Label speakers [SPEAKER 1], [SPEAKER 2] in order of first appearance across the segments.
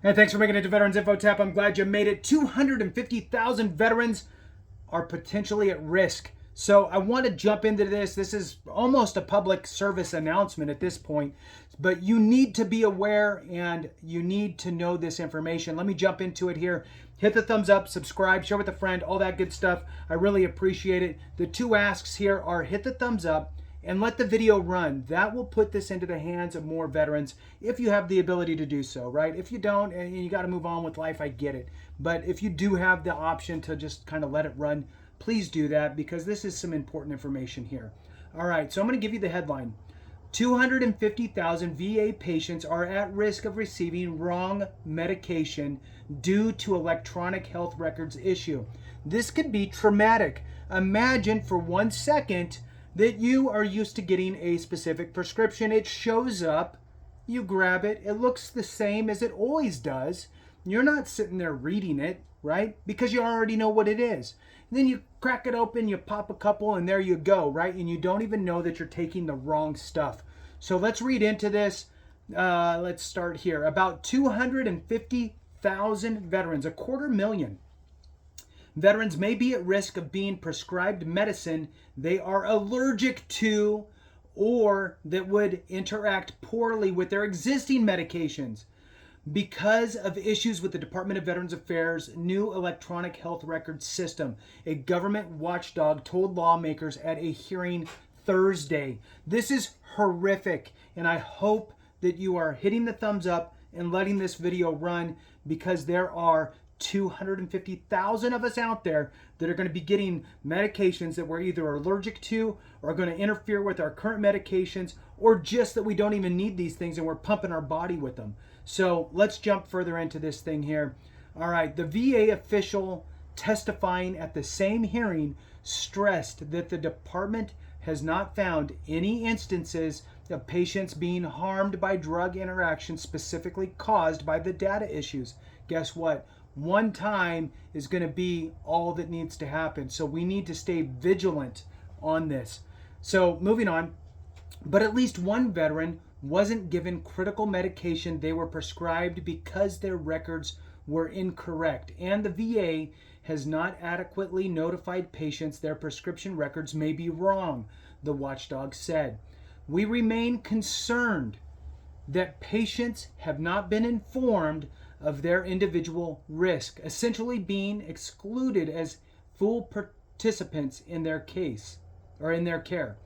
[SPEAKER 1] And thanks for making it to Veterans Info Tap. I'm glad you made it. 250,000 veterans are potentially at risk. So I want to jump into this. This is almost a public service announcement at this point, but you need to be aware and you need to know this information. Let me jump into it here. Hit the thumbs up, subscribe, share with a friend, all that good stuff. I really appreciate it. The two asks here are hit the thumbs up and let the video run. That will put this into the hands of more veterans if you have the ability to do so, right? If you don't and you got to move on with life, I get it. But if you do have the option to just kind of let it run, please do that because this is some important information here. All right, so I'm going to give you the headline. 250,000 VA patients are at risk of receiving wrong medication due to electronic health records issue. This could be traumatic. Imagine for 1 second that you are used to getting a specific prescription. It shows up, you grab it, it looks the same as it always does. You're not sitting there reading it, right? Because you already know what it is. And then you crack it open, you pop a couple, and there you go, right? And you don't even know that you're taking the wrong stuff. So let's read into this. Let's start here. About 250,000 veterans, 250,000 veterans may be at risk of being prescribed medicine they are allergic to or that would interact poorly with their existing medications because of issues with the Department of Veterans Affairs' new electronic health record system. A government watchdog told lawmakers at a hearing Thursday. This is horrific, and I hope that you are hitting the thumbs up and letting this video run because there are 250,000 of us out there that are going to be getting medications that we're either allergic to or are going to interfere with our current medications, or just that we don't even need these things and we're pumping our body with them. So let's jump further into this thing here. All right, the VA official testifying at the same hearing stressed that the department has not found any instances of patients being harmed by drug interactions specifically caused by the data issues. Guess what? One time is going to be all that needs to happen. So we need to stay vigilant on this. So moving on, but at least one veteran wasn't given critical medication they were prescribed because their records were incorrect, and the VA has not adequately notified patients their prescription records may be wrong, the watchdog said. We remain concerned that patients have not been informed of their individual risk, essentially being excluded as full participants in their case or in their care.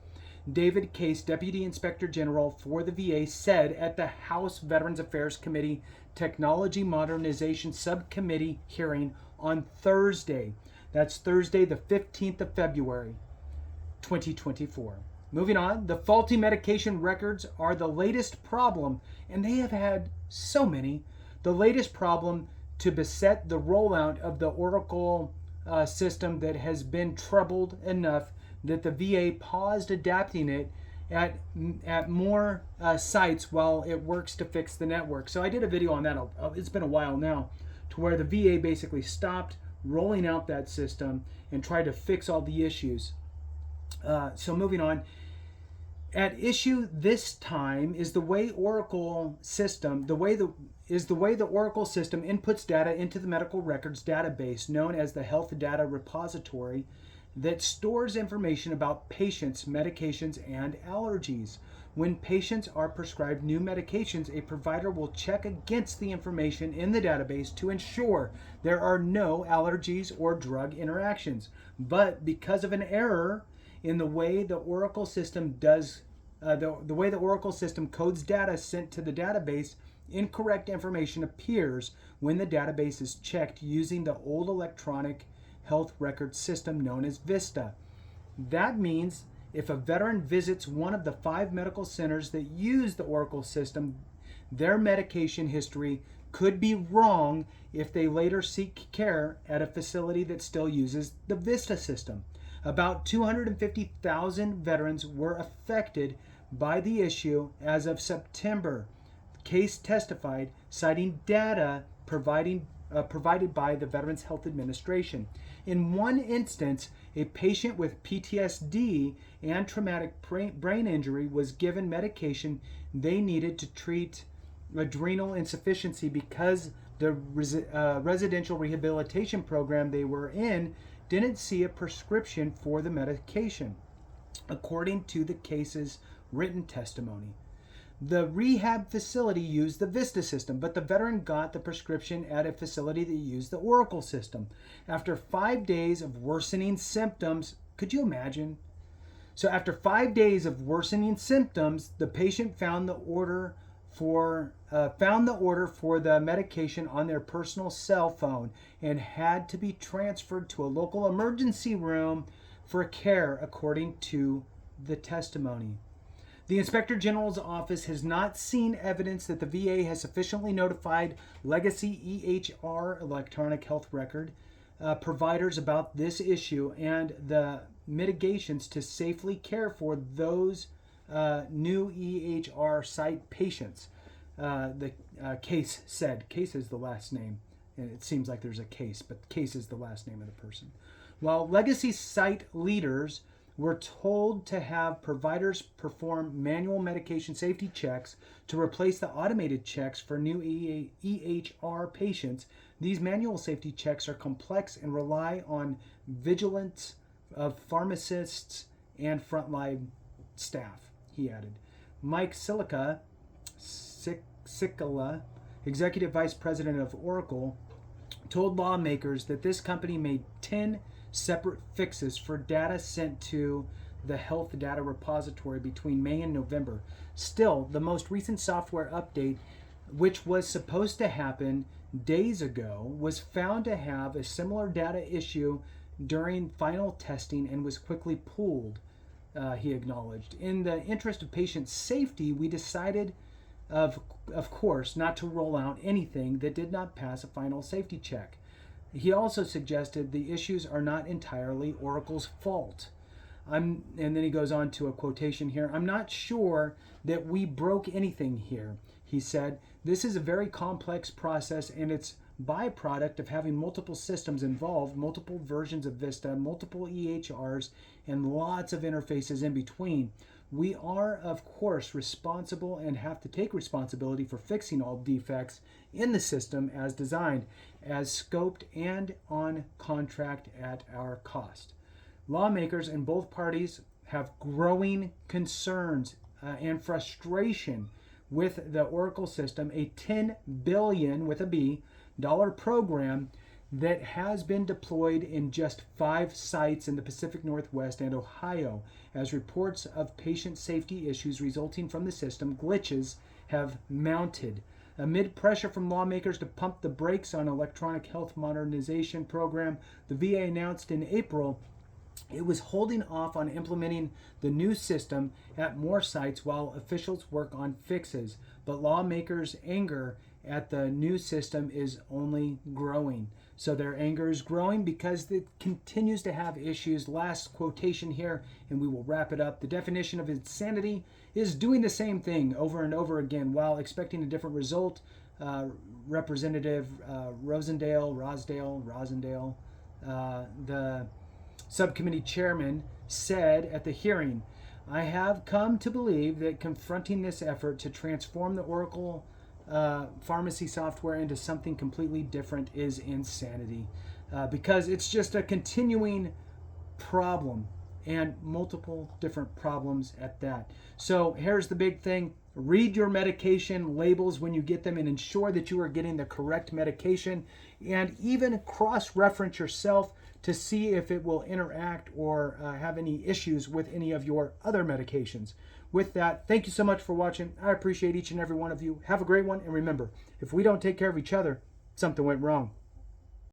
[SPEAKER 1] David Case, Deputy Inspector General for the VA, said at the House Veterans Affairs Committee Technology Modernization Subcommittee hearing on Thursday. That's Thursday, the 15th of February, 2024. Moving on, the faulty medication records are the latest problem, and they have had so many. The latest problem to beset the rollout of the Oracle system that has been troubled enough that the VA paused adapting it at more sites while it works to fix the network. So I did a video on that. It's been a while now, to where the VA basically stopped rolling out that system and tried to fix all the issues. So moving on. At issue this time is the way the Oracle system inputs data into the medical records database known as the Health Data Repository that stores information about patients, medications, and allergies. When patients are prescribed new medications, a provider will check against the information in the database to ensure there are no allergies or drug interactions. But because of an error in the way the Oracle system does, the way the Oracle system codes data sent to the database, incorrect information appears when the database is checked using the old electronic health record system known as VISTA. That means if a veteran visits one of the 5 medical centers that use the Oracle system, their medication history could be wrong if they later seek care at a facility that still uses the VISTA system. About 250,000 veterans were affected by the issue as of September. Case testified, citing data provided by the Veterans Health Administration. In one instance, a patient with PTSD and traumatic brain injury was given medication they needed to treat adrenal insufficiency because the residential rehabilitation program they were in didn't see a prescription for the medication, according to the case's written testimony. The rehab facility used the Vista system, but the veteran got the prescription at a facility that used the Oracle system. After 5 days of worsening symptoms, could you imagine? So after 5 days of worsening symptoms, the patient found the order for the medication on their personal cell phone and had to be transferred to a local emergency room for care, according to the testimony. The Inspector General's office has not seen evidence that the VA has sufficiently notified legacy EHR, electronic health record, providers about this issue and the mitigations to safely care for those new EHR site patients. The case said. Case is the last name. And it seems like there's a case, but Case is the last name of the person. While legacy site leaders were told to have providers perform manual medication safety checks to replace the automated checks for new EHR patients, these manual safety checks are complex and rely on vigilance of pharmacists and frontline staff, he added. Mike Sicilla, executive vice president of Oracle, told lawmakers that this company made 10 separate fixes for data sent to the health data repository between May and November. Still, the most recent software update, which was supposed to happen days ago, was found to have a similar data issue during final testing and was quickly pulled, he acknowledged. In the interest of patient safety, we decided, of course, not to roll out anything that did not pass a final safety check. He also suggested the issues are not entirely Oracle's fault. And then he goes on to a quotation here. I'm not sure that we broke anything here, he said. This is a very complex process, and it's byproduct of having multiple systems involved, multiple versions of Vista, multiple EHRs, and lots of interfaces in between. We are, of course, responsible and have to take responsibility for fixing all defects in the system as designed, as scoped, and on contract at our cost. Lawmakers in both parties have growing concerns and frustration with the Oracle system, a $10 billion with a B dollar program that has been deployed in just 5 sites in the Pacific Northwest and Ohio, as reports of patient safety issues resulting from the system glitches have mounted. Amid pressure from lawmakers to pump the brakes on electronic health modernization program, the VA announced in April it was holding off on implementing the new system at more sites while officials work on fixes. But lawmakers' anger at the new system is only growing. So their anger is growing because it continues to have issues. Last quotation here, and we will wrap it up. The definition of insanity is doing the same thing over and over again while expecting a different result. Representative Rosendale, the subcommittee chairman, said at the hearing, I have come to believe that confronting this effort to transform the Oracle pharmacy software into something completely different is insanity, because it's just a continuing problem and multiple different problems at that. So here's the big thing. Read your medication labels when you get them and ensure that you are getting the correct medication, and even cross-reference yourself to see if it will interact or have any issues with any of your other medications. With that, thank you so much for watching. I appreciate each and every one of you. Have a great one, and remember, if we don't take care of each other, something went wrong.